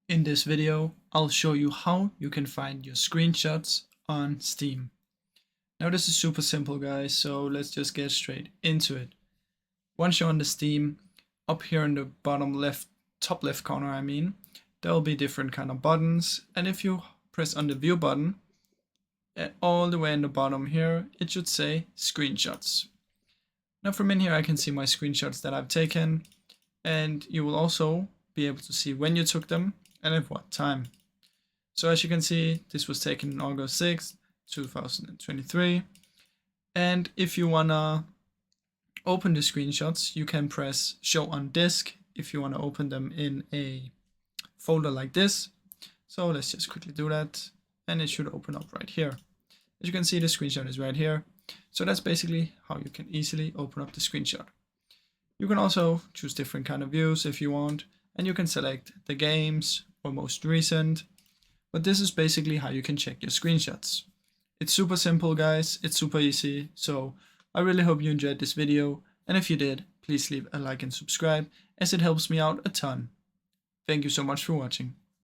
In this video, I'll show you how you can find your screenshots on Steam. Now this is super simple guys, so let's just get straight into it. Once you're on the Steam, up here in the bottom left, top left corner there will be different kind of buttons, and if you press on the view button, all the way in the bottom here, it should say screenshots. Now from in here I can see my screenshots that I've taken, and you will also be able to see when you took them and at what time. So as you can see, this was taken on August 6th, 2023. And if you wanna open the screenshots, you can press show on disk if you wanna open them in a folder like this. So let's just quickly do that, and it should open up right here. As you can see, the screenshot is right here. So that's basically how you can easily open up the screenshot. You can also choose different kind of views if you want, and you can select the games or most recent, but this is basically how you can check your screenshots. It's super simple guys, it's super easy, so I really hope you enjoyed this video, and if you did, please leave a like and subscribe as it helps me out a ton. Thank you so much for watching.